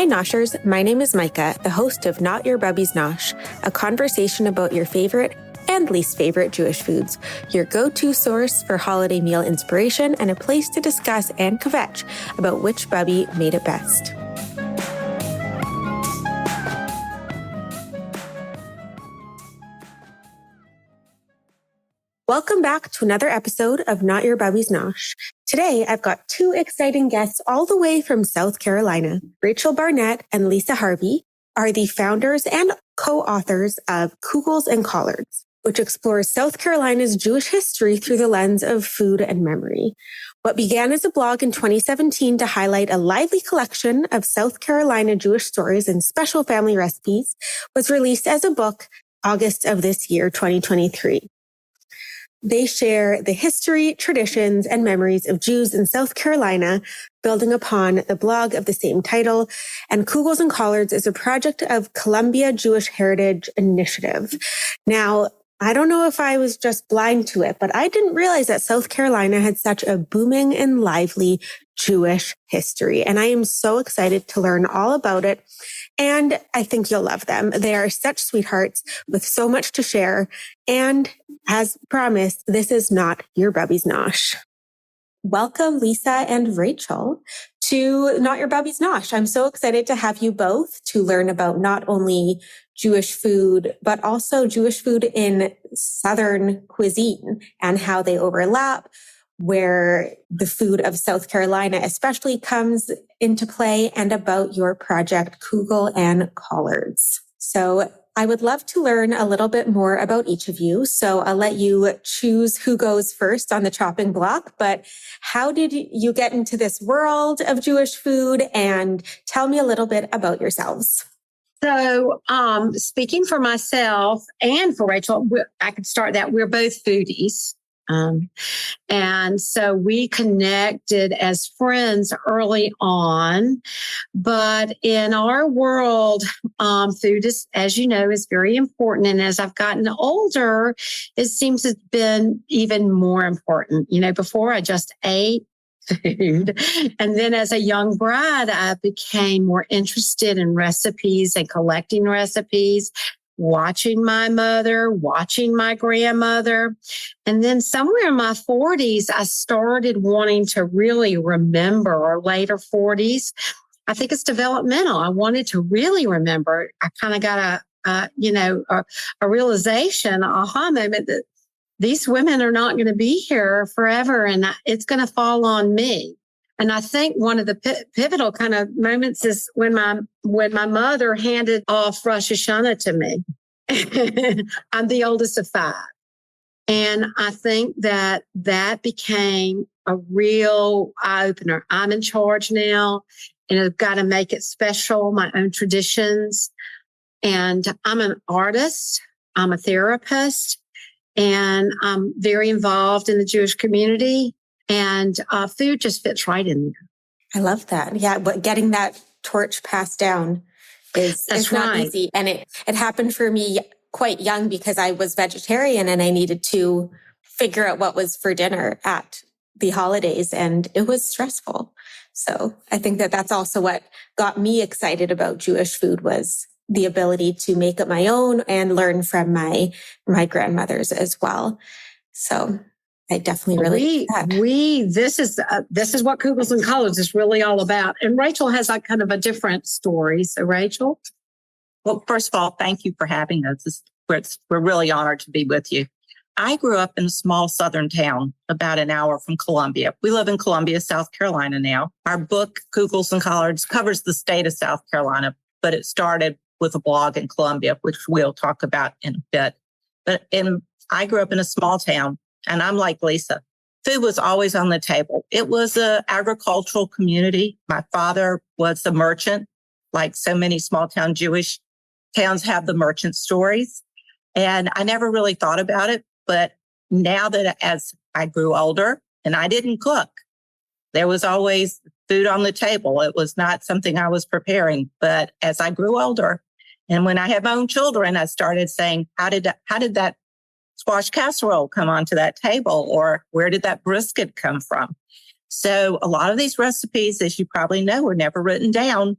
Hi Noshers, my name is Micah, the host of Not Your Bubby's Nosh, a conversation about your favorite and least favorite Jewish foods, your go-to source for holiday meal inspiration, and a place to discuss and kvetch about which bubby made it best. Welcome back to another episode of Not Your Bubby's Nosh. Today, I've got two exciting guests all the way from South Carolina. Rachel Barnett and Lyssa Harvey are the founders and co-authors of Kugels and Collards, which explores South Carolina's Jewish history through the lens of food and memory. What began as a blog in 2017 to highlight a lively collection of South Carolina Jewish stories and special family recipes was released as a book August of this year, 2023. They share the history, traditions, and memories of Jews in South Carolina, building upon the blog of the same title. And Kugels and Collards is a project of Columbia Jewish Heritage Initiative. Now, I don't know if I was just blind to it, but I didn't realize that South Carolina had such a booming and lively Jewish history. And I am so excited to learn all about it. And I think you'll love them. They are such sweethearts with so much to share. And as promised, this is not your Bubby's Nosh. Welcome, Lyssa and Rachel, to Not Your Bubby's Nosh. I'm so excited to have you both to learn about not only Jewish food, but also Jewish food in Southern cuisine and how they overlap, where the food of South Carolina especially comes into play, and about your project, Kugel and Collards. So I would love to learn a little bit more about each of you. So I'll let you choose who goes first on the chopping block. But how did you get into this world of Jewish food? And tell me a little bit about yourselves. So, speaking for myself and for Rachel, I could start that we're both foodies. And so we connected as friends early on, but in our world, food is, as you know, is very important. And as I've gotten older, it seems it's been even more important. You know, before I just ate food. And then as a young bride, I became more interested in recipes and collecting recipes, watching my mother, watching my grandmother. And then somewhere in my 40s, I started wanting to really remember, or later 40s. I think it's developmental. I wanted to really remember. I kind of got a realization, aha moment that these women are not going to be here forever, and it's going to fall on me. And I think one of the pivotal kind of moments is when my mother handed off Rosh Hashanah to me. I'm the oldest of 5. And I think that became a real eye-opener. I'm in charge now, and I've got to make it special, my own traditions. And I'm an artist. I'm a therapist. And I'm very involved in the Jewish community. And food just fits right in there. I love that. Yeah, but getting that torch passed down is not easy. And it happened for me quite young because I was vegetarian and I needed to figure out what was for dinner at the holidays, and it was stressful. So I think that that's also what got me excited about Jewish food, was the ability to make it my own and learn from my grandmothers as well. So I definitely really this is what Kugels and Collards is really all about. And Rachel has like kind of a different story. So Rachel? Well, first of all, thank you for having us. We're really honored to be with you. I grew up in a small southern town about an hour from Columbia. We live in Columbia, South Carolina now. Our book, Kugels and Collards, covers the state of South Carolina, but it started with a blog in Columbia, which we'll talk about in a bit. I grew up in a small town, and I'm like Lyssa. Food was always on the table. It was an agricultural community. My father was a merchant, like so many small town Jewish towns have the merchant stories. And I never really thought about it. But now that as I grew older and I didn't cook, there was always food on the table. It was not something I was preparing. But as I grew older, and when I had my own children, I started saying, how did that squash casserole come onto that table? Or where did that brisket come from? So a lot of these recipes, as you probably know, were never written down.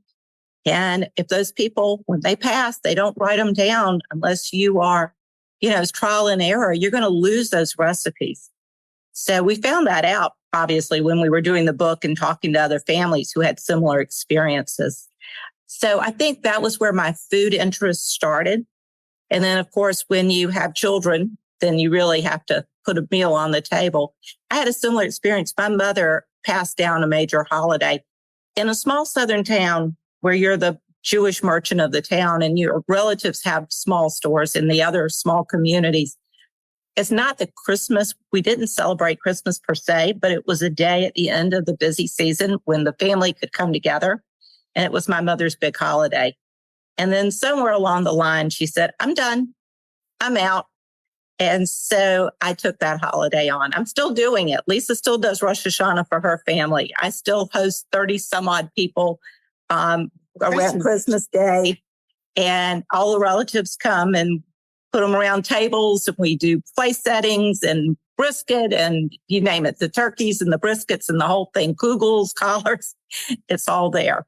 And if those people, when they pass, they don't write them down unless you are, it's trial and error, you're going to lose those recipes. So we found that out, obviously, when we were doing the book and talking to other families who had similar experiences. So I think that was where my food interest started. And then, of course, when you have children, then you really have to put a meal on the table. I had a similar experience. My mother passed down a major holiday in a small southern town where you're the Jewish merchant of the town and your relatives have small stores in the other small communities. It's not the Christmas. We didn't celebrate Christmas per se, but it was a day at the end of the busy season when the family could come together. And it was my mother's big holiday. And then somewhere along the line, she said, I'm done. I'm out. And so I took that holiday on. I'm still doing it. Lyssa still does Rosh Hashanah for her family. I still host 30 some odd people around Christmas Day. And all the relatives come and put them around tables. And we do place settings and brisket and you name it, the turkeys and the briskets and the whole thing, Kugels, Collards, it's all there.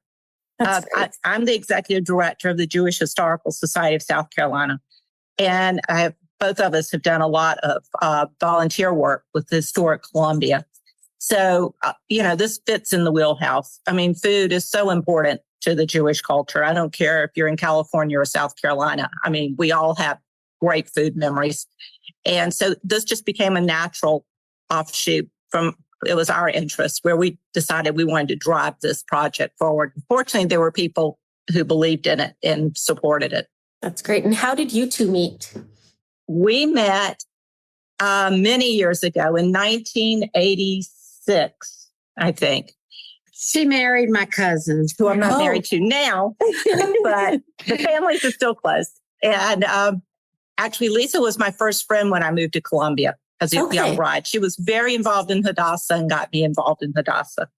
I'm the executive director of the Jewish Historical Society of South Carolina. And both of us have done a lot of volunteer work with the historic Columbia. So, this fits in the wheelhouse. I mean, food is so important to the Jewish culture. I don't care if you're in California or South Carolina. I mean, we all have great food memories. And so this just became a natural offshoot from, it was our interest where we decided we wanted to drive this project forward. Fortunately, there were people who believed in it and supported it. That's great. And how did you two meet? We met many years ago in 1986, I think. She married my cousin, who I'm not married to now, but the families are still close. And actually, Lyssa was my first friend when I moved to Columbia as a young bride. She was very involved in Hadassah and got me involved in Hadassah.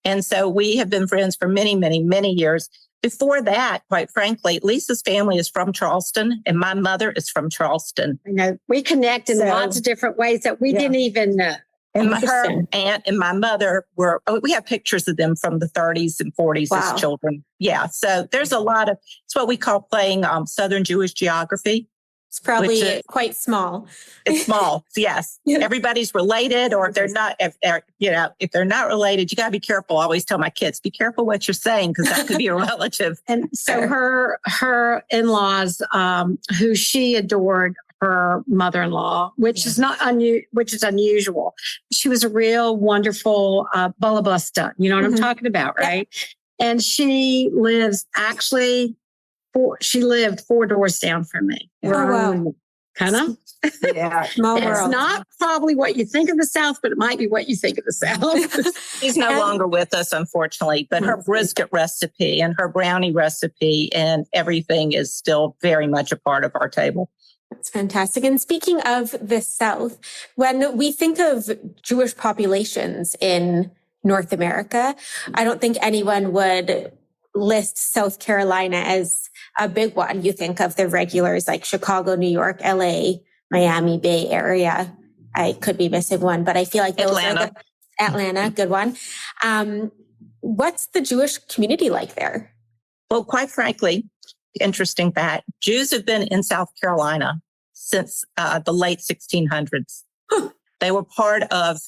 And so we have been friends for many, many, many years. Before that, quite frankly, Lyssa's family is from Charleston and my mother is from Charleston. I know we connect in lots of different ways that we didn't even know. And her aunt and my mother we have pictures of them from the 30s and 40s as children. Yeah. So there's a lot of, it's what we call playing Southern Jewish geography. It's probably quite small. It's small. Yes. Yeah. Everybody's related, or if they're not, if they're not related, you got to be careful. I always tell my kids, be careful what you're saying because that could be a relative. And so her in-laws, who she adored, her mother-in-law, which is unusual. She was a real wonderful balabusta. You know what I'm talking about, right? Yeah. And she lived 4 doors down from me. Oh, wow. Kind of. Yeah. Small world. It's not probably what you think of the South, but it might be what you think of the South. She's no longer with us, unfortunately, but her brisket recipe and her brownie recipe and everything is still very much a part of our table. That's fantastic. And speaking of the South, when we think of Jewish populations in North America, I don't think anyone would list South Carolina as a big one. You think of the regulars like Chicago, New York, LA, Miami, Bay Area. I could be missing one, but I feel like those are Atlanta, good one. What's the Jewish community like there? Well, quite frankly, interesting fact, Jews have been in South Carolina since the late 1600s. They were part of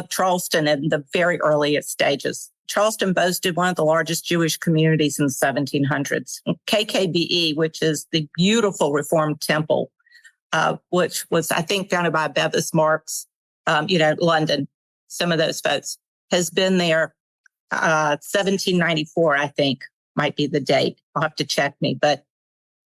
Charleston in the very earliest stages. Charleston boasted one of the largest Jewish communities in the 1700s. KKBE, which is the beautiful Reformed temple, which was, I think, founded by Bevis Marks, London, some of those folks, has been there 1794, I think, might be the date. I'll have to check me, but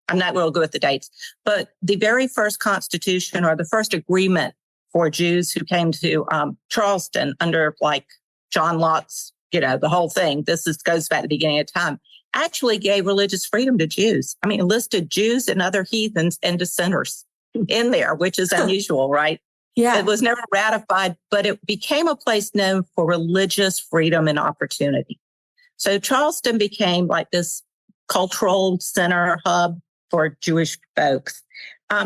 I'm not real good with the dates. But the very first constitution or the first agreement for Jews who came to Charleston under like John Locke's, the whole thing, goes back to the beginning of time, actually gave religious freedom to Jews. I mean, it listed Jews and other heathens and dissenters in there, which is unusual, right? Yeah. It was never ratified, but it became a place known for religious freedom and opportunity. So Charleston became like this cultural center hub for Jewish folks,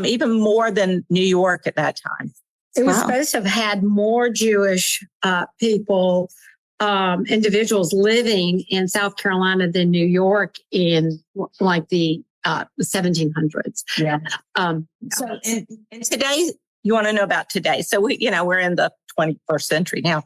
even more than New York at that time. It was supposed to have had more Jewish people individuals living in South Carolina than New York in like the 1700s. Yeah. So and today, you want to know about today. So we're in the 21st century now.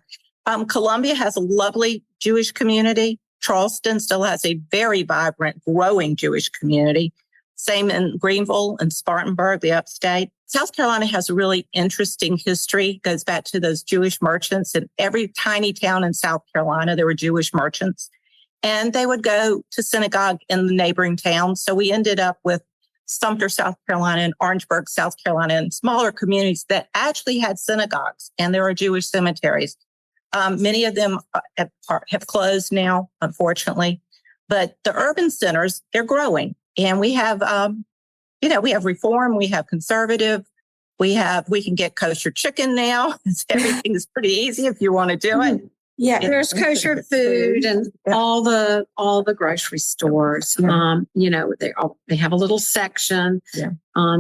Columbia has a lovely Jewish community. Charleston still has a very vibrant, growing Jewish community. Same in Greenville and Spartanburg, the upstate. South Carolina has a really interesting history. Goes back to those Jewish merchants. In every tiny town in South Carolina, there were Jewish merchants. And they would go to synagogue in the neighboring towns. So we ended up with Sumter, South Carolina, and Orangeburg, South Carolina, and smaller communities that actually had synagogues, and there are Jewish cemeteries. Many of them have closed now, unfortunately. But the urban centers, they're growing. And we have, we have Reform, we have Conservative, we can get kosher chicken now. Everything is pretty easy if you want to do it. Yeah, there's kosher food and all the grocery stores. Yeah. They have a little section. Yeah.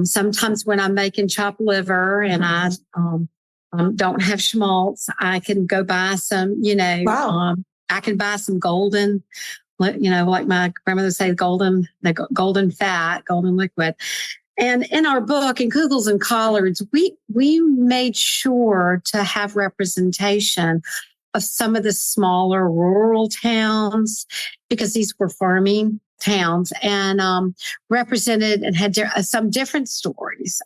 Sometimes when I'm making chopped liver and I don't have schmaltz, I can go buy some. Wow. I can buy some golden. Like my grandmother would say, golden fat, golden liquid. And in our book, in Kugels and Collards, we made sure to have representation of some of the smaller rural towns, because these were farming towns, and represented and had some different stories,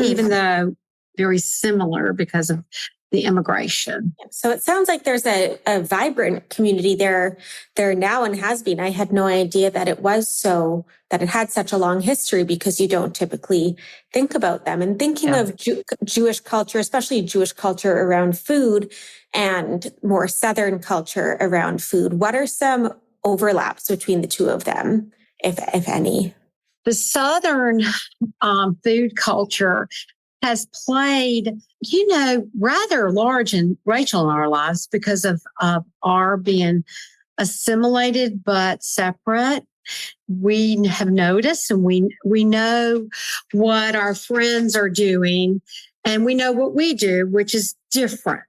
even though very similar because of the immigration. So it sounds like there's a vibrant community there now and has been. I had no idea that it had such a long history, because you don't typically think about them. And thinking of Jewish culture, especially Jewish culture around food and more Southern culture around food, what are some overlaps between the two of them, if any? The Southern food culture has played, rather large in Rachel in our lives because of our being assimilated but separate. We have noticed, and we know what our friends are doing, and we know what we do, which is different.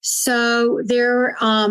So there, say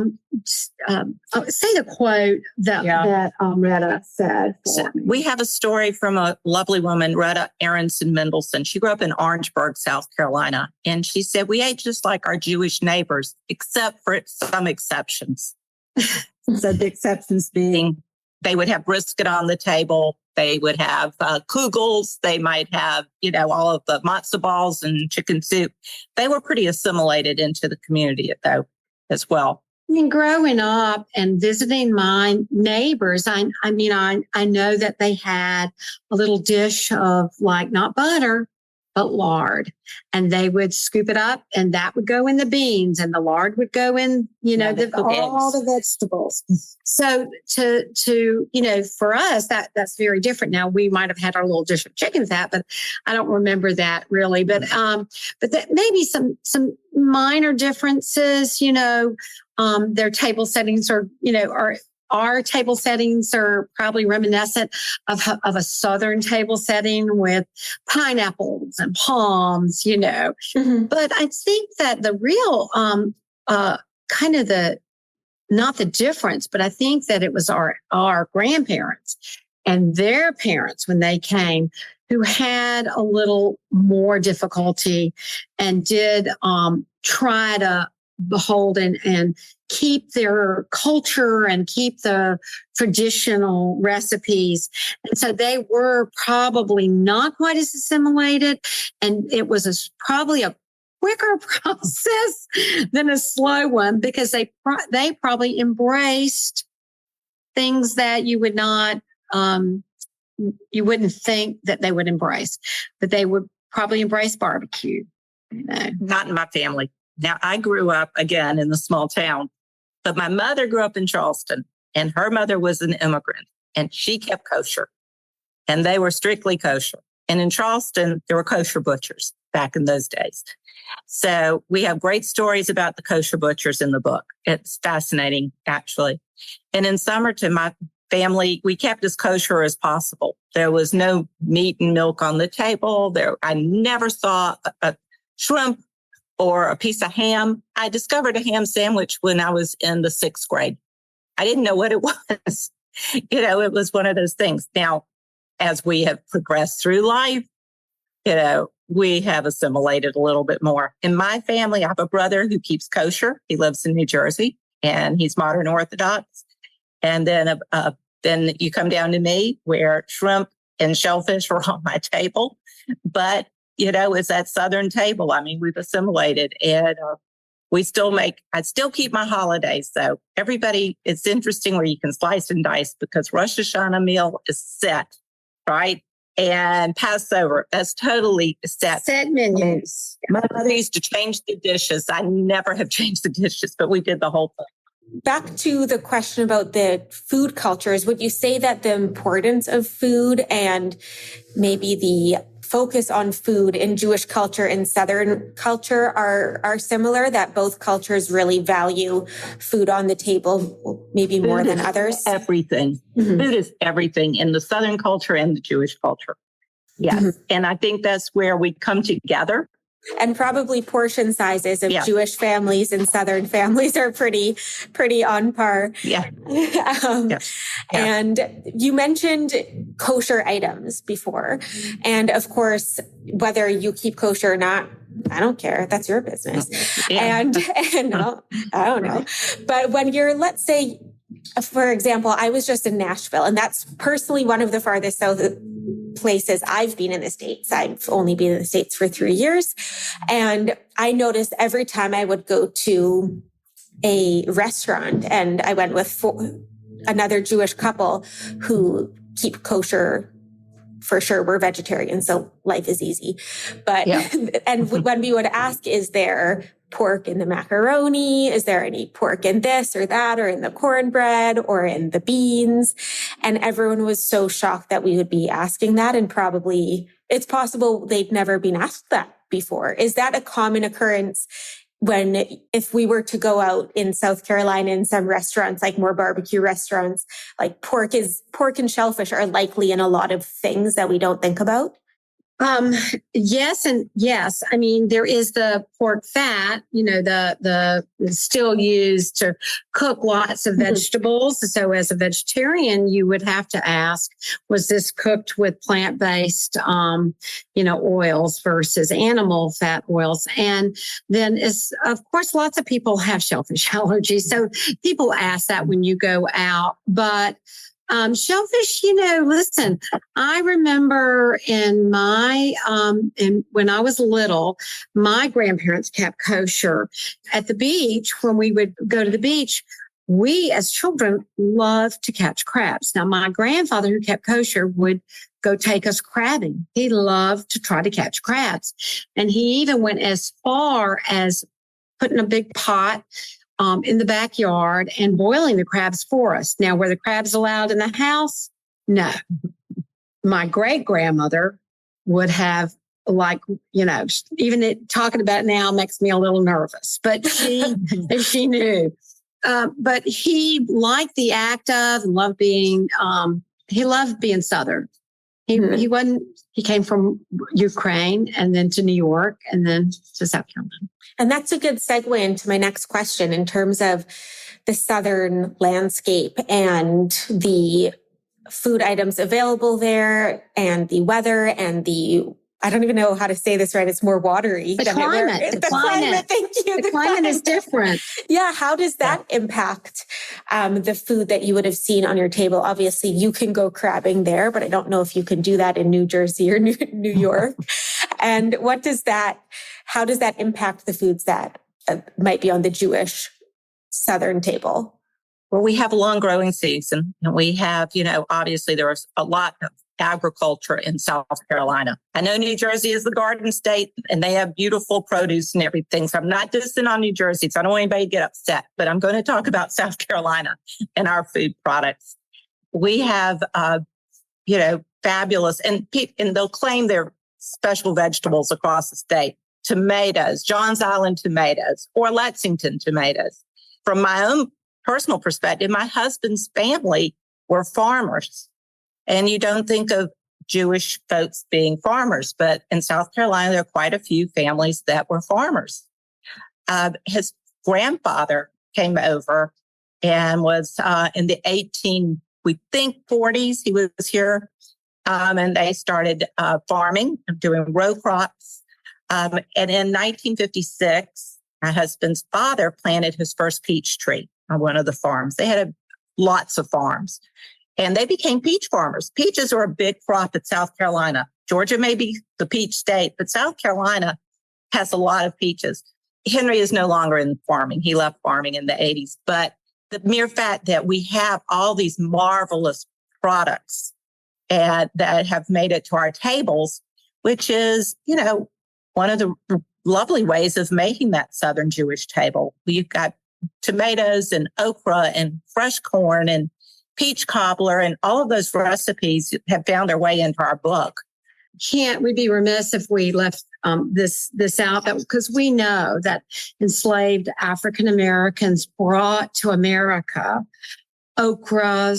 the quote that Retta said. So we have a story from a lovely woman, Retta Aronson Mendelson. She grew up in Orangeburg, South Carolina. And she said, we ate just like our Jewish neighbors, except for some exceptions. So the exceptions being, they would have brisket on the table. They would have Kugels. They might have, all of the matzo balls and chicken soup. They were pretty assimilated into the community, though, as well. Growing up and visiting my neighbors, I know that they had a little dish of not butter, but lard. And they would scoop it up, and that would go in the beans, and the lard would go in, all the vegetables. So for us, that's very different. Now, we might have had our little dish of chicken fat, but I don't remember that really. But that maybe some minor differences, their table settings are our table settings are probably reminiscent of a Southern table setting with pineapples and palms, Mm-hmm. But I think that the real, not the difference, but I think that it was our grandparents and their parents when they came who had a little more difficulty and did try to behold and keep their culture and keep the traditional recipes. And so they were probably not quite as assimilated. And it was probably a quicker process than a slow one, because they probably embraced things that you would not, you wouldn't think that they would embrace, but they would probably embrace barbecue. Not in my family. Now, I grew up, again, in the small town, but my mother grew up in Charleston, and her mother was an immigrant, and she kept kosher, and they were strictly kosher. And in Charleston, there were kosher butchers back in those days. So we have great stories about the kosher butchers in the book. It's fascinating, actually. And in Somerton, my family, we kept as kosher as possible. There was no meat and milk on the table. I never saw a shrimp or a piece of ham. I discovered a ham sandwich when I was in the 6th grade. I didn't know what it was. It was one of those things. Now, as we have progressed through life, we have assimilated a little bit more. In my family, I have a brother who keeps kosher. He lives in New Jersey and he's modern Orthodox. And then you come down to me where shrimp and shellfish are on my table. But, it's that Southern table. I mean, we've assimilated and I still keep my holidays. So everybody, it's interesting where you can slice and dice because Rosh Hashanah meal is set, right? And Passover, that's totally set. Set menus. My mother used to change the dishes. I never have changed the dishes, but we did the whole thing. Back to the question about the food cultures, would you say that the importance of food and maybe the focus on food in Jewish culture and Southern culture are similar, that both cultures really value food on the table, maybe more than others? Everything. Mm-hmm. Food is everything in the Southern culture and the Jewish culture. Yes. Mm-hmm. And I think that's where we come together. And probably portion sizes of Jewish families and Southern families are pretty on par. Yeah. And you mentioned kosher items before. And of course, whether you keep kosher or not, I don't care. That's your business. Yeah. And I don't know. But when you're, let's say, for example, I was just in Nashville, and that's personally one of the farthest south places I've been in the States. I've only been in the States for 3 years. And I noticed every time I would go to a restaurant, and I went with another Jewish couple who keep kosher for sure. We're vegetarians, so life is easy. But, and when we would ask, is there pork in the macaroni? Is there any pork in this or that, or in the cornbread or in the beans? And everyone was so shocked that we would be asking that. And probably it's possible they'd never been asked that before. Is that a common occurrence if we were to go out in South Carolina in some restaurants, like more barbecue restaurants, like pork and shellfish are likely in a lot of things that we don't think about? Yes and yes. I mean, there is the pork fat, the still used to cook lots of vegetables. So as a vegetarian, you would have to ask, was this cooked with plant-based, oils versus animal fat oils? And then of course, lots of people have shellfish allergies. So people ask that when you go out, but shellfish, listen, I remember when I was little, my grandparents kept kosher. At the beach, when we would go to the beach, we as children loved to catch crabs. Now, my grandfather, who kept kosher, would go take us crabbing. He loved to try to catch crabs. And he even went as far as putting a big pot in the backyard and boiling the crabs for us. Now, were the crabs allowed in the house? No. My great grandmother would have, even talking about it now makes me a little nervous, but she knew. But he liked the act of and loved being, he loved being Southern. He came from Ukraine and then to New York and then to South Carolina. And that's a good segue into my next question in terms of the Southern landscape and the food items available there and the weather and I don't even know how to say this right. It's more watery. The climate. The climate. Thank you. The climate is different. Yeah. How does that impact the food that you would have seen on your table? Obviously, you can go crabbing there, but I don't know if you can do that in New Jersey or New York. And how does that impact the foods that might be on the Jewish Southern table? Well, we have a long growing season, and we have, obviously there is a lot of agriculture in South Carolina. I know New Jersey is the garden state and they have beautiful produce and everything. So I'm not dissing on New Jersey. So I don't want anybody to get upset, but I'm going to talk about South Carolina and our food products. We have, fabulous, and they'll claim they're special vegetables across the state. Tomatoes, Johns Island tomatoes, or Lexington tomatoes. From my own personal perspective, my husband's family were farmers. And you don't think of Jewish folks being farmers, but in South Carolina, there are quite a few families that were farmers. His grandfather came over and was in the 40s. He was here. And they started farming, doing row crops. And in 1956, my husband's father planted his first peach tree on one of the farms. They had lots of farms, and they became peach farmers. Peaches are a big crop in South Carolina. Georgia may be the peach state, but South Carolina has a lot of peaches. Henry is no longer in farming. He left farming in the 80s. But the mere fact that we have all these marvelous products and that have made it to our tables, which is, one of the lovely ways of making that Southern Jewish table. We've got tomatoes and okra and fresh corn and peach cobbler, and all of those recipes have found their way into our book. We'd be remiss if we left this out, because we know that enslaved African Americans brought to America okra,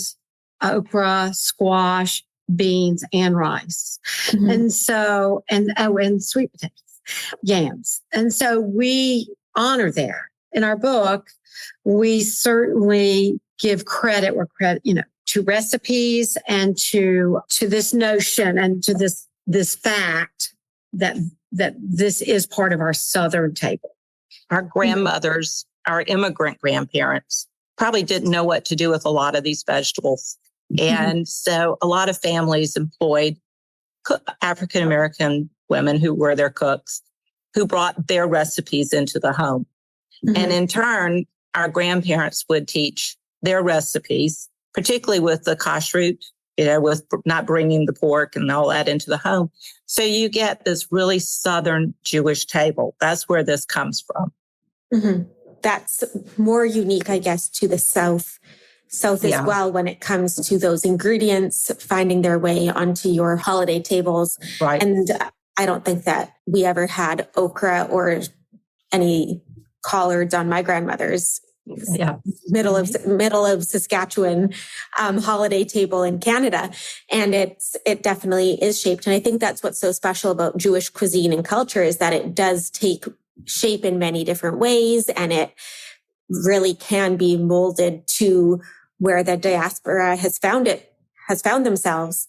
squash, beans, and rice. Mm-hmm. And so, and sweet potatoes, yams. And so we honor there. In our book, we certainly give credit where credit, to recipes and to this notion and to this fact that this is part of our Southern table. Our grandmothers, our immigrant grandparents, probably didn't know what to do with a lot of these vegetables. And so a lot of families employed African-American women who were their cooks, who brought their recipes into the home. Mm-hmm. And in turn, our grandparents would teach their recipes, particularly with the kashrut, with not bringing the pork and all that into the home. So you get this really Southern Jewish table. That's where this comes from. Mm-hmm. That's more unique, I guess, to the South as well, when it comes to those ingredients finding their way onto your holiday tables. Right. And I don't think that we ever had okra or any collards on my grandmother's middle of Saskatchewan holiday table in Canada. And it definitely is shaped. And I think that's what's so special about Jewish cuisine and culture, is that it does take shape in many different ways, and it really can be molded to where the diaspora has found themselves.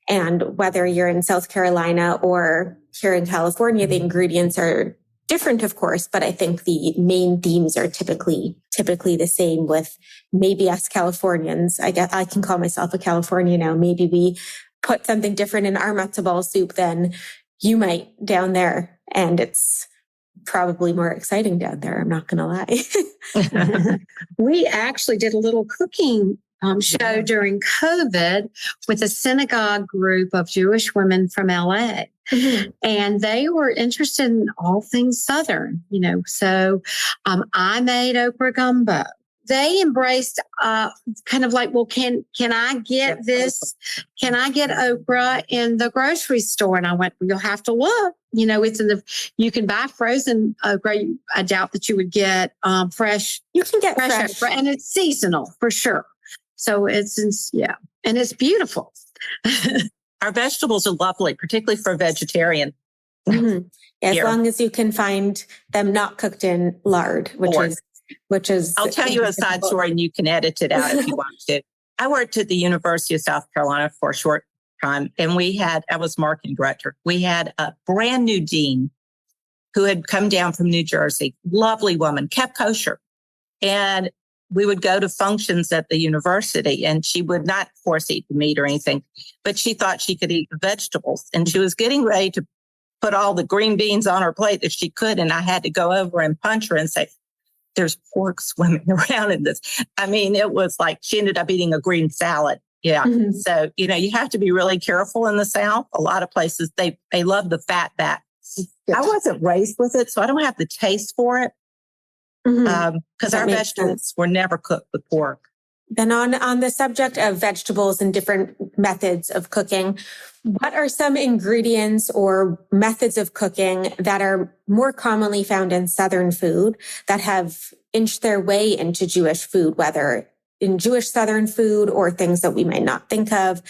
And whether you're in South Carolina or here in California, the ingredients are different, of course, but I think the main themes are typically the same. With maybe us Californians, I guess I can call myself a Californian now. Maybe we put something different in our matzo ball soup than you might down there, and it's probably more exciting down there. I'm not going to lie. We actually did a little cooking show during COVID with a synagogue group of Jewish women from LA. Mm-hmm. And they were interested in all things Southern, So I made okra gumbo. They embraced kind of like, well, can I get this? Can I get okra in the grocery store? And I went, well, you'll have to look. It's you can buy frozen okra. I doubt that you would get fresh. You can get fresh. Okra, and it's seasonal for sure. So and it's beautiful. Our vegetables are lovely, particularly for a vegetarian. Mm-hmm. As long as you can find them not cooked in lard, which is. I'll tell you a side story, and you can edit it out if you want to. I worked at the University of South Carolina for a short time, and I was marketing director. We had a brand new dean who had come down from New Jersey, lovely woman, kept kosher. And we would go to functions at the university, and she would not, of course, eat the meat or anything, but she thought she could eat the vegetables. And she was getting ready to put all the green beans on her plate that she could. And I had to go over and punch her and say, there's pork swimming around in this. I mean, it was like she ended up eating a green salad. Yeah. Mm-hmm. So, you have to be really careful in the South. A lot of places, they love the fat back. I wasn't raised with it, so I don't have the taste for it. Because our vegetables were never cooked with pork. Then on the subject of vegetables and different methods of cooking, what are some ingredients or methods of cooking that are more commonly found in Southern food that have inched their way into Jewish food, whether in Jewish Southern food or things that we might not think of?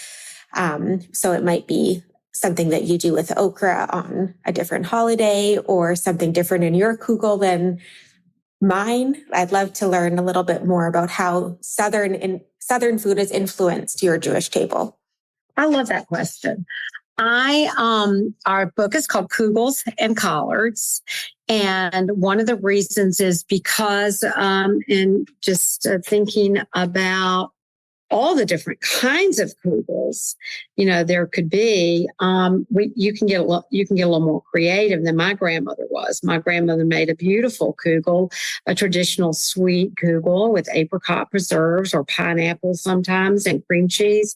So it might be something that you do with okra on a different holiday, or something different in your kugel than mine, I'd love to learn a little bit more about how Southern food has influenced your Jewish table. I love that question. Our book is called Kugels and Collards. And one of the reasons is because, in just thinking about all the different kinds of kugels, there could be, you can get a little more creative than my grandmother was. My grandmother made a beautiful kugel, a traditional sweet kugel with apricot preserves or pineapple sometimes and cream cheese.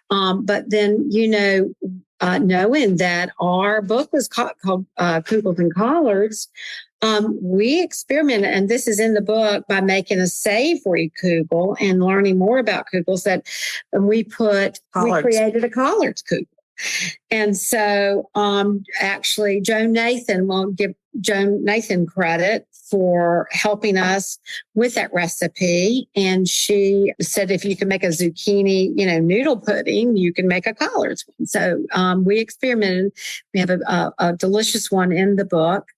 But then, knowing that our book was called Kugels and Collards, we experimented, and this is in the book, by making a savory kugel and learning more about kugels that we created a Collards kugel. And so actually Joan Nathan, will give Joan Nathan credit for helping us with that recipe. And she said, if you can make a zucchini, noodle pudding, you can make a Collards one. So we experimented. We have a delicious one in the book.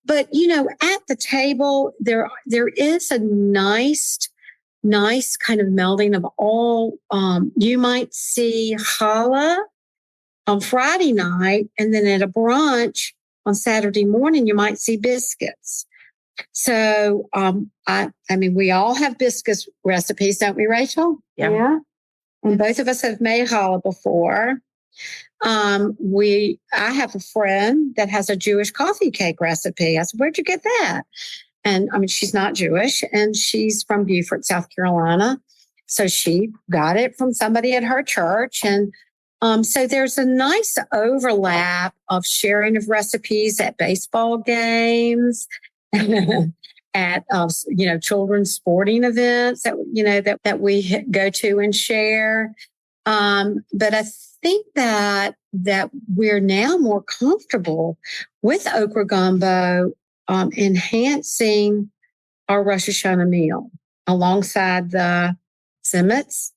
But, at the table, there is a nice kind of melding of all. You might see challah on Friday night, and then at a brunch on Saturday morning, you might see biscuits. So, we all have biscuits recipes, don't we, Rachel? Yeah. And both of us have made challah before. I have a friend that has a Jewish coffee cake recipe. I said, where'd you get that? And she's not Jewish, and she's from Beaufort, South Carolina. So she got it from somebody at her church. And so there's a nice overlap of sharing of recipes at baseball games, at children's sporting events that we go to and share. But I think that we're now more comfortable with okra gumbo, enhancing our Rosh Hashanah meal alongside the simits.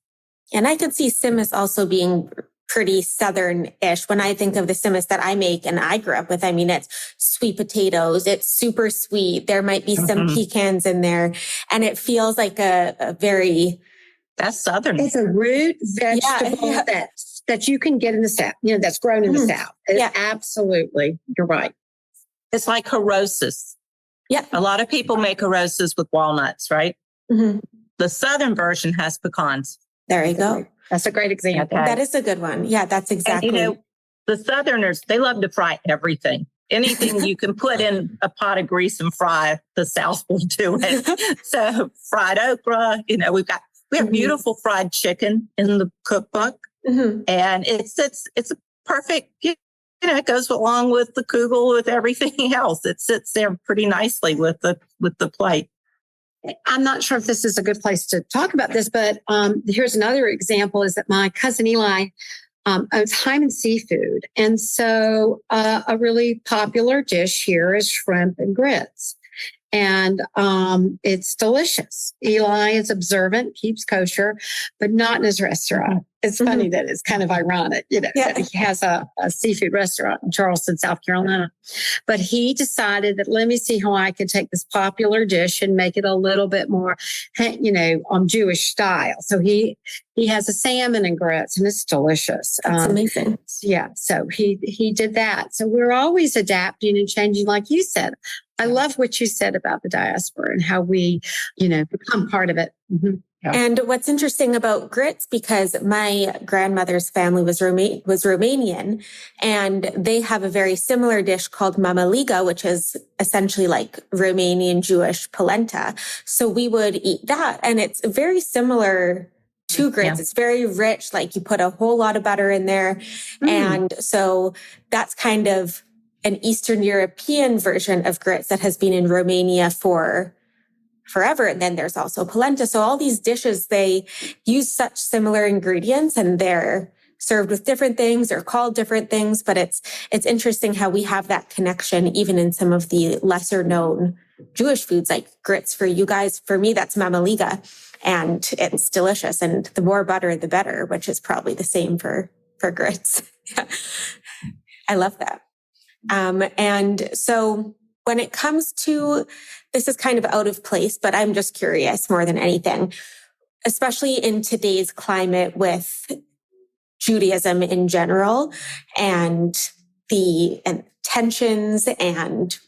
And I could see simits also being pretty Southern-ish. When I think of the simits that I make and I grew up with, it's sweet potatoes. It's super sweet. There might be some pecans in there. And it feels like a very... That's Southern. It's a root vegetable that you can get in the South, that's grown in the South. Absolutely. You're right. It's like harosas. Yeah. A lot of people make harosas with walnuts, right? Mm-hmm. The Southern version has pecans. There you go. That's a great example. Okay. That is a good one. Yeah, that's exactly. And, the Southerners, they love to fry everything. Anything you can put in a pot of grease and fry, the South will do it. So fried okra, we have beautiful fried chicken in the cookbook. Mm-hmm. And it's a perfect, it goes along with the kugel, with everything else. It sits there pretty nicely with the plate. I'm not sure if this is a good place to talk about this, but here's another example is that my cousin Eli owns Hyman Seafood. And so a really popular dish here is shrimp and grits. And it's delicious. Eli is observant, keeps kosher, but not in his restaurant. It's funny that it's kind of ironic, that he has a seafood restaurant in Charleston, South Carolina. But he decided that let me see how I could take this popular dish and make it a little bit more, Jewish style. So he has a salmon and grits, and it's delicious. That's amazing. Yeah. So he did that. So we're always adapting and changing, like you said. I love what you said about the diaspora and how we, become part of it. Mm-hmm. Yeah. And what's interesting about grits, because my grandmother's family was Romanian, and they have a very similar dish called mamaliga, which is essentially like Romanian Jewish polenta. So we would eat that, and it's very similar to grits. Yeah. It's very rich, like you put a whole lot of butter in there. And so that's kind of an Eastern European version of grits that has been in Romania for forever. And then there's also polenta. So all these dishes, they use such similar ingredients, and they're served with different things or called different things. But it's interesting how we have that connection even in some of the lesser known Jewish foods like grits. For you guys, for me, that's mamaliga, and it's delicious. And the more butter, the better, which is probably the same for grits. I love that. And so when it comes to, this is kind of out of place, but I'm just curious more than anything, especially in today's climate with Judaism in general and tensions, and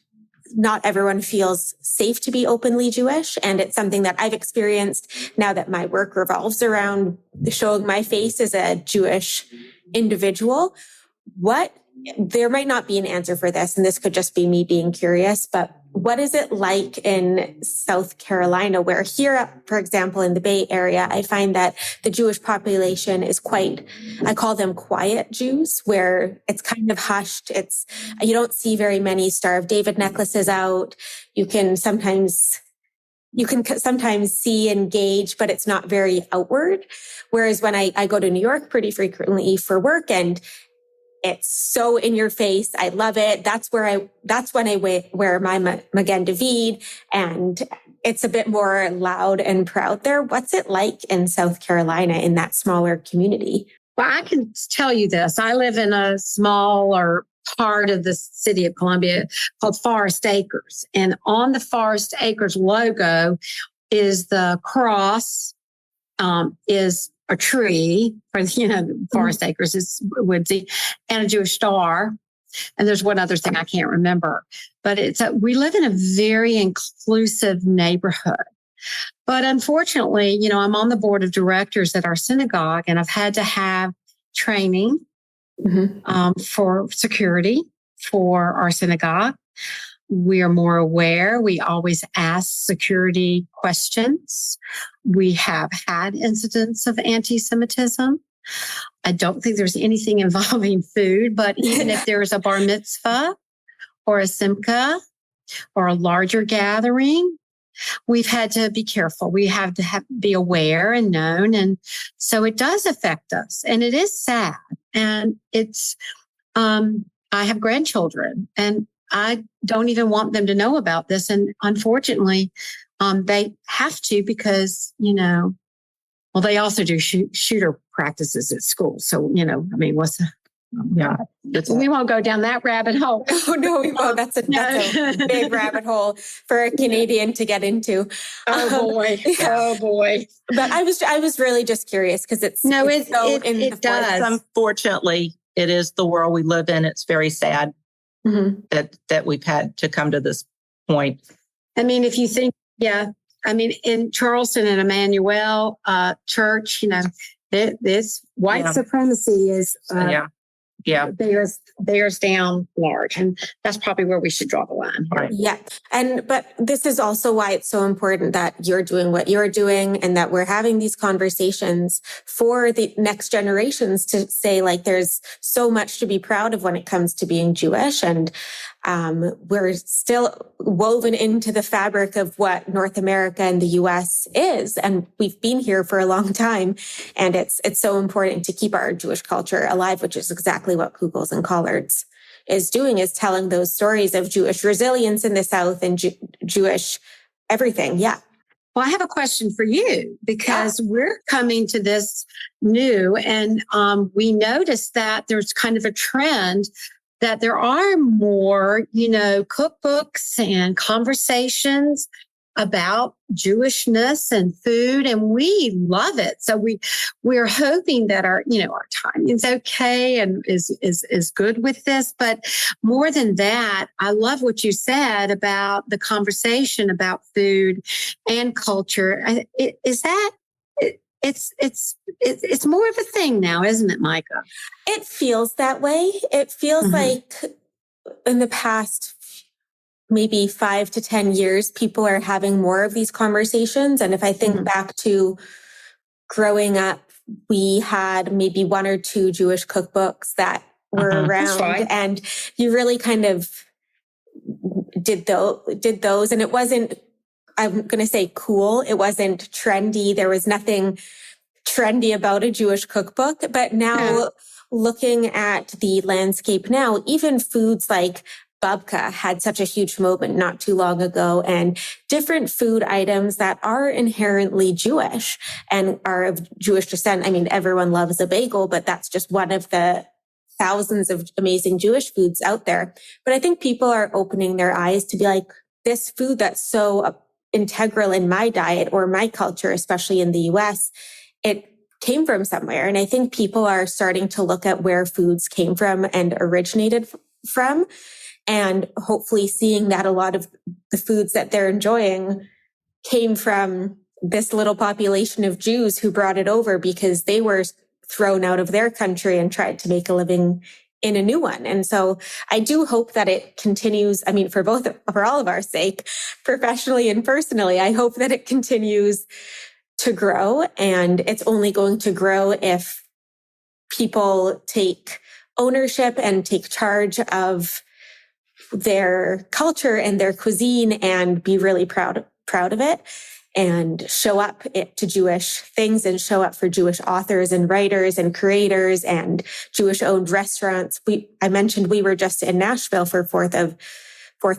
not everyone feels safe to be openly Jewish. And it's something that I've experienced now that my work revolves around showing my face as a Jewish individual. There might not be an answer for this, and this could just be me being curious, but what is it like in South Carolina, where here, for example, in the Bay Area, I find that the Jewish population is I call them quiet Jews, where it's kind of hushed. You don't see very many Star of David necklaces out. You can sometimes see engage, but it's not very outward. Whereas when I go to New York pretty frequently for work, and it's so in your face. I love it. That's when I wear my Magen David, and it's a bit more loud and proud there. What's it like in South Carolina in that smaller community? Well, I can tell you this. I live in a smaller part of the city of Columbia called Forest Acres. And on the Forest Acres logo is the cross, is a tree, or, Forest Acres is woodsy, and a Jewish star. And there's one other thing I can't remember, but we live in a very inclusive neighborhood. But unfortunately, I'm on the board of directors at our synagogue, and I've had to have training for security for our synagogue. We are more aware. We always ask security questions. We have had incidents of anti-Semitism. I don't think there's anything involving food, but even if there is a bar mitzvah or a simcha or a larger gathering, we've had to be careful. We have to be aware and known. And so it does affect us. And it is sad. And I have grandchildren, and I don't even want them to know about this. And unfortunately, they have to, because, they also do shooter practices at school. So, what's the... Yeah, we won't go down that rabbit hole. Oh, no, we won't. That's a big rabbit hole for a Canadian to get into. Oh boy. Oh boy. But I was really just curious, because it does. Unfortunately, it is the world we live in. It's very sad that we've had to come to this point. If you think, in Charleston and Emmanuel Church, this white supremacy is bears down large, and that's probably where we should draw the line. Right. Yeah. But this is also why it's so important that you're doing what you're doing, and that we're having these conversations for the next generations to say, there's so much to be proud of when it comes to being Jewish. And we're still woven into the fabric of what North America and the US is. And we've been here for a long time. And it's so important to keep our Jewish culture alive, which is exactly what Kugels and Collards is doing, is telling those stories of Jewish resilience in the South and Jewish everything. Yeah. Well, I have a question for you, because we're coming to this new, and we noticed that there's kind of a trend that there are more, cookbooks and conversations about Jewishness and food, and we love it. So we're hoping that our timing's okay and is good with this. But more than that, I love what you said about the conversation about food and culture. It's more of a thing now, isn't it, Micah? It feels that way. It feels like in the past maybe 5 to 10 years, people are having more of these conversations. And if I think back to growing up, we had maybe 1 or 2 Jewish cookbooks that were around, and you really kind of did those. And it wasn't, I'm going to say, cool. It wasn't trendy. There was nothing trendy about a Jewish cookbook. But now looking at the landscape now, even foods like babka had such a huge moment not too long ago, and different food items that are inherently Jewish and are of Jewish descent. Everyone loves a bagel, but that's just one of the thousands of amazing Jewish foods out there. But I think people are opening their eyes to be like, this food that's so integral in my diet or my culture, especially in the US, it came from somewhere. And I think people are starting to look at where foods came from and originated from, and hopefully seeing that a lot of the foods that they're enjoying came from this little population of Jews who brought it over because they were thrown out of their country and tried to make a living in a new one. And so I do hope that it continues. I mean, for all of our sake, professionally and personally, I hope that it continues to grow, and it's only going to grow if people take ownership and take charge of their culture and their cuisine and be really proud of it, and show up to Jewish things and show up for Jewish authors and writers and creators and Jewish owned restaurants. I mentioned we were just in Nashville for 4th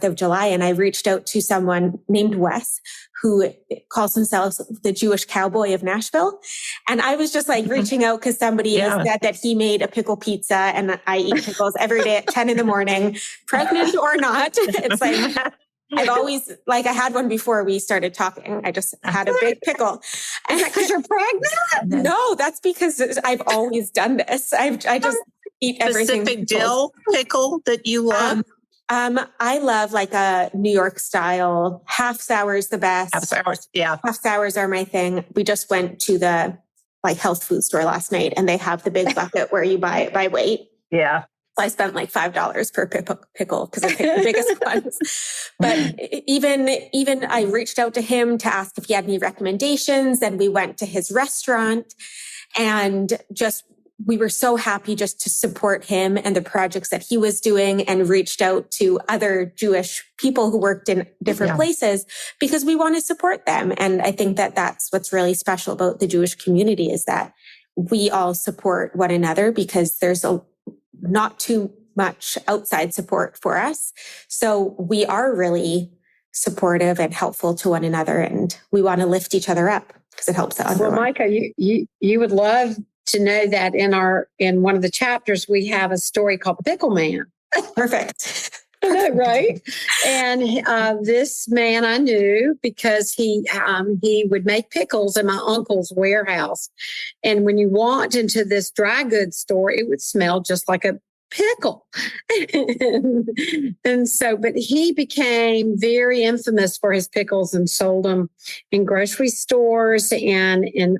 of July, and I reached out to someone named Wes who calls himself the Jewish cowboy of Nashville. And I was just like reaching out because somebody has said that he made a pickle pizza, and I eat pickles every day at 10 in the morning, pregnant or not. It's like, I've always, like, I had one before we started talking. I just had a big pickle. Is that because you're pregnant? No, that's because I've always done this. I just eat everything. Specific dill pickle that you love? I love like a New York style. Half sour is the best. Half sours, yeah. Half sours are my thing. We just went to the like health food store last night, and they have the big bucket where you buy it by weight. Yeah. So I spent like $5 per pickle because I picked the biggest ones. But even I reached out to him to ask if he had any recommendations, and we went to his restaurant, and we were so happy just to support him and the projects that he was doing, and reached out to other Jewish people who worked in different places because we want to support them. And I think that that's what's really special about the Jewish community, is that we all support one another because there's not too much outside support for us. So we are really supportive and helpful to one another, and we want to lift each other up because it helps us. Well, Micah, you would love to know that in one of the chapters, we have a story called The Pickle Man. Perfect. Right. And this man I knew because he would make pickles in my uncle's warehouse. And when you walked into this dry goods store, it would smell just like a pickle. And so, but he became very infamous for his pickles and sold them in grocery stores and in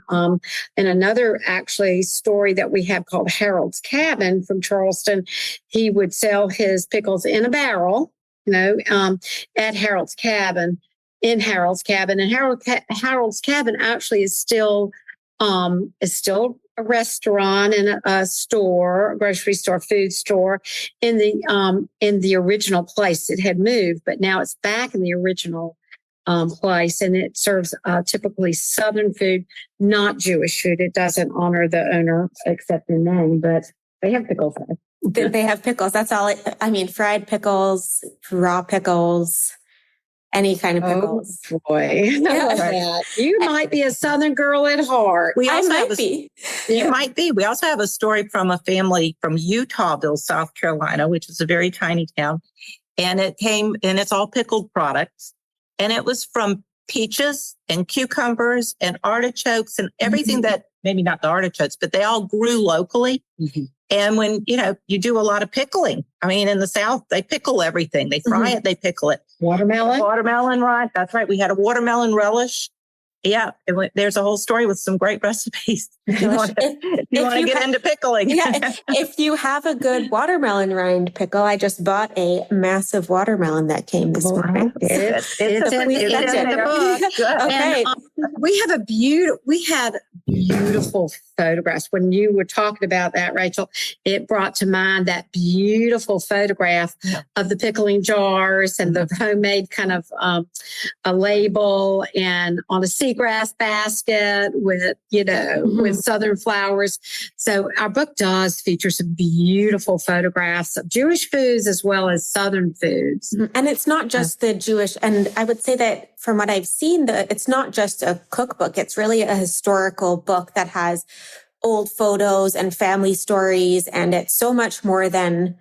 another actually story that we have called Harold's Cabin from Charleston. He would sell his pickles in a barrel, at Harold's Cabin, in Harold's Cabin. And Harold's Cabin actually is still a restaurant and a store, a grocery store, food store in the original place. It had moved, but now it's back in the original place, and it serves typically Southern food, not Jewish food. It doesn't honor the owner except in name, but they have pickles. They have pickles. That's all. Fried pickles, raw pickles. Any kind of pickles. Oh, boy. I love that. You might be a Southern girl at heart. You might be. We also have a story from a family from Utahville, South Carolina, which is a very tiny town. And it's all pickled products. And it was from peaches and cucumbers and artichokes and everything that, maybe not the artichokes, but they all grew locally. Mm-hmm. And when, you do a lot of pickling, in the South, they pickle everything. They fry it, they pickle it. Watermelon, right. That's right. We had a watermelon relish. Yeah. There's a whole story with some great recipes. If you want to get into pickling. Yeah. If you have a good watermelon rind pickle, I just bought a massive watermelon that came this morning. It's in the book. Okay. And, we had beautiful photographs. When you were talking about that, Rachel, it brought to mind that beautiful photograph of the pickling jars and the homemade kind of a label and on a seagrass basket with, with Southern flowers. So our book does feature some beautiful photographs of Jewish foods as well as Southern foods. And it's not just the Jewish, and I would say that from what I've seen, it's not just a cookbook. It's really a historical book that has old photos and family stories. And it's so much more than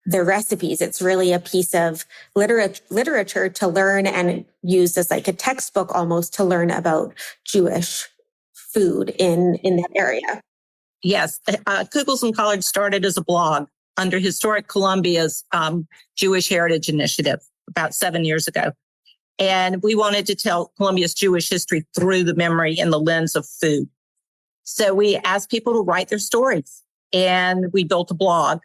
the recipes. It's really a piece of literature to learn and use as like a textbook almost to learn about Jewish food in that area. Yes. Kugels and Collards started as a blog under Historic Columbia's Jewish Heritage Initiative about 7 years ago. And we wanted to tell Columbia's Jewish history through the memory and the lens of food. So we asked people to write their stories, and we built a blog.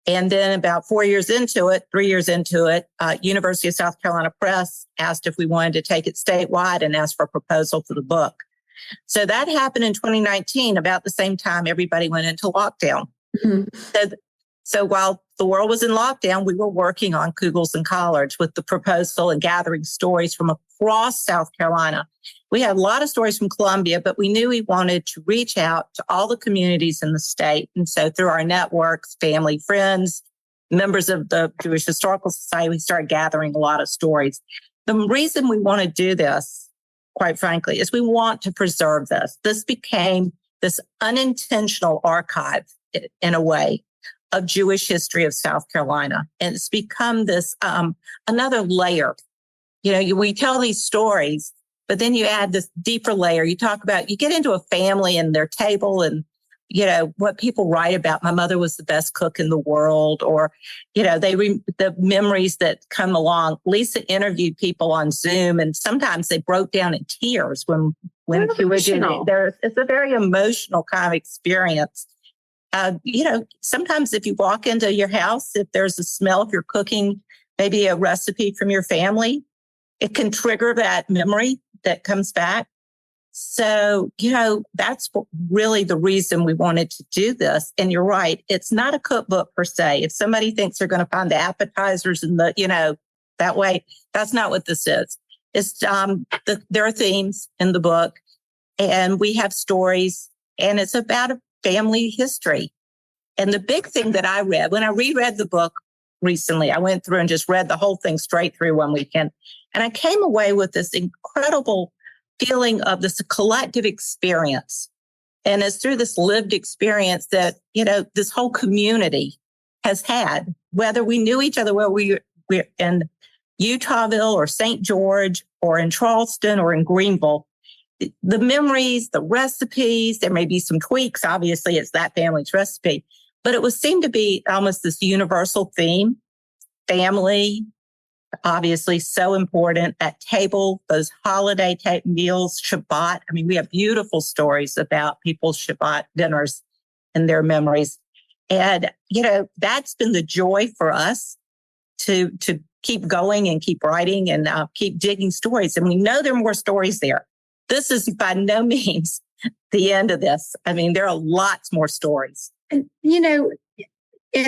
And then about 3 years into it, University of South Carolina Press asked if we wanted to take it statewide and asked for a proposal for the book. So that happened in 2019, about the same time everybody went into lockdown. Mm-hmm. So while the world was in lockdown, we were working on Kugels and Collards with the proposal and gathering stories from across South Carolina. We had a lot of stories from Columbia, but we knew we wanted to reach out to all the communities in the state. And so through our networks, family, friends, members of the Jewish Historical Society, we started gathering a lot of stories. The reason we want to do this, quite frankly, is we want to preserve this. This became this unintentional archive, in a way, of Jewish history of South Carolina. And it's become this another layer. We tell these stories, but then you add this deeper layer. You get into a family and their table and, what people write about. My mother was the best cook in the world, or, the memories that come along. Lyssa interviewed people on Zoom, and sometimes they broke down in tears when she was in it. It's a very emotional kind of experience. Sometimes if you walk into your house, if there's a smell, if you're cooking, maybe a recipe from your family, it can trigger that memory that comes back. So, that's really the reason we wanted to do this. And you're right. It's not a cookbook per se. If somebody thinks they're going to find the appetizers and that way, that's not what this is. It's, there are themes in the book, and we have stories, and it's about a family history. And the big thing that I read, when I reread the book recently, I went through and just read the whole thing straight through one weekend. And I came away with this incredible feeling of this collective experience. And it's through this lived experience that, this whole community has had, whether we knew each other, whether we're in Utahville or St. George or in Charleston or in Greenville. The memories, the recipes, there may be some tweaks. Obviously, it's that family's recipe, but it seemed to be almost this universal theme. Family, obviously, so important. At table, those holiday type meals, Shabbat. I mean, we have beautiful stories about people's Shabbat dinners and their memories. And, that's been the joy for us to keep going and keep writing and keep digging stories. And we know there are more stories there. This is by no means the end of this. I mean, there are lots more stories. And, in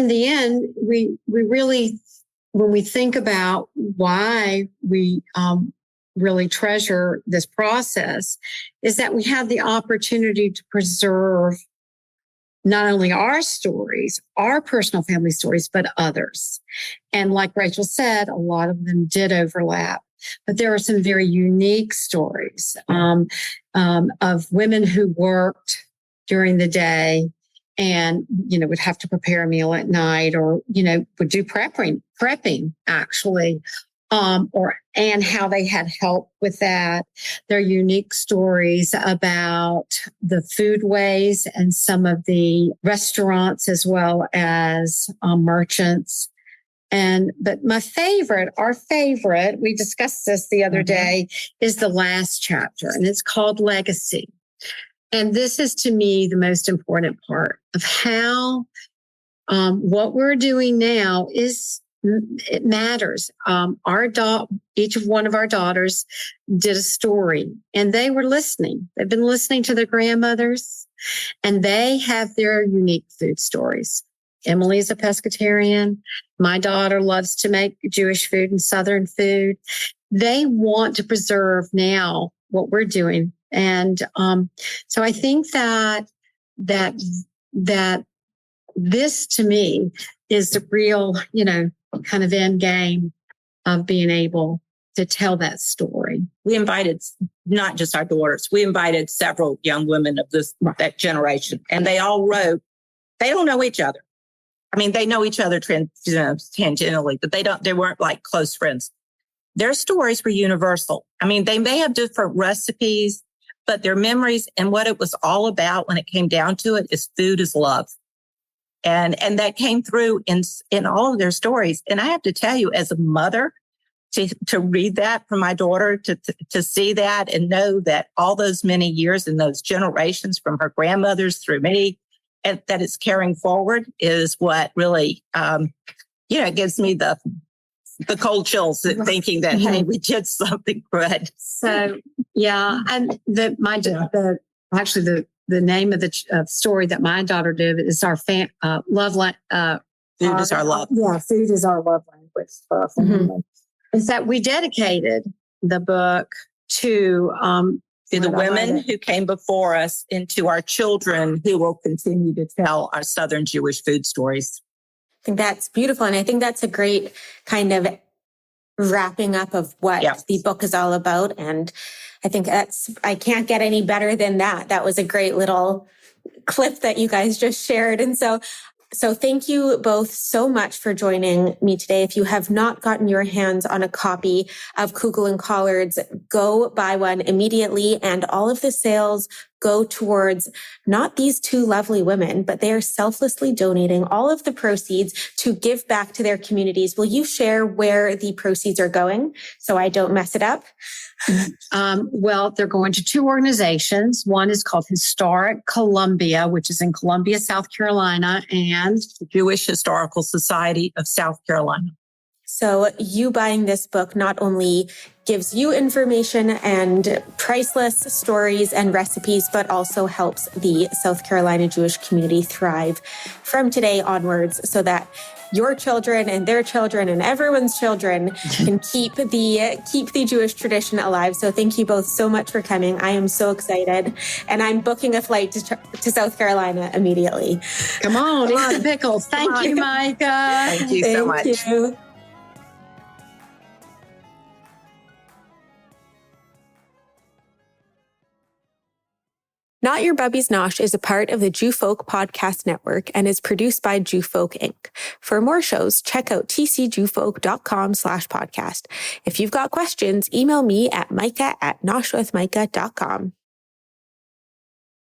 the end, we really, when we think about why we really treasure this process, is that we have the opportunity to preserve not only our stories, our personal family stories, but others. And like Rachel said, a lot of them did overlap. But there are some very unique stories of women who worked during the day and, would have to prepare a meal at night, or, would do prepping actually, and how they had help with that. There are unique stories about the foodways and some of the restaurants as well as merchants. But our favorite, we discussed this the other day, is the last chapter, and it's called Legacy. And this is, to me, the most important part of how what we're doing now it matters. Each of one of our daughters did a story, and they were listening. They've been listening to their grandmothers, and they have their unique food stories. Emily's a pescatarian. My daughter loves to make Jewish food and Southern food. They want to preserve now what we're doing. And so I think that this, to me, is the real, kind of end game of being able to tell that story? We invited not just our daughters, we invited several young women of that generation, and they all wrote. They don't know each other. I mean, they know each other tangentially, but they weren't like close friends. Their stories were universal. I mean, they may have different recipes, but their memories and what it was all about when it came down to it is food is love. And that came through in all of their stories. And I have to tell you, as a mother, to read that from my daughter, to see that and know that all those many years and those generations from her grandmothers through me, and that it's carrying forward is what really, it gives me the cold chills thinking that, hey, we did something good. So, yeah. And the name of the story that my daughter did is our love language. Food is our love. Yeah, food is our love language for our family. Is that we dedicated the book to the women who came before us and to our children who will continue to tell our Southern Jewish food stories. I think that's beautiful. And I think that's a great kind of wrapping up of what the book is all about. And I think I can't get any better than that. That was a great little clip that you guys just shared. And so thank you both so much for joining me today. If you have not gotten your hands on a copy of Kugel and Collards, go buy one immediately. And all of the sales go towards not these two lovely women, but they are selflessly donating all of the proceeds to give back to their communities. Will you share where the proceeds are going so I don't mess it up? Well, they're going to two organizations. One is called Historic Columbia, which is in Columbia, South Carolina, and the Jewish Historical Society of South Carolina. So you buying this book not only gives you information and priceless stories and recipes, but also helps the South Carolina Jewish community thrive from today onwards so that your children and their children and everyone's children can keep the Jewish tradition alive. So thank you both so much for coming. I am so excited. And I'm booking a flight to South Carolina immediately. Come on, eat the pickles. Thank you, Micah. Thank you so much. Thank you. Not Your Bubby's Nosh is a part of the Jew Folk Podcast Network and is produced by Jew Folk Inc. For more shows, check out tcjewfolk.com/podcast. If you've got questions, email me at micah@noshwithmicah.com.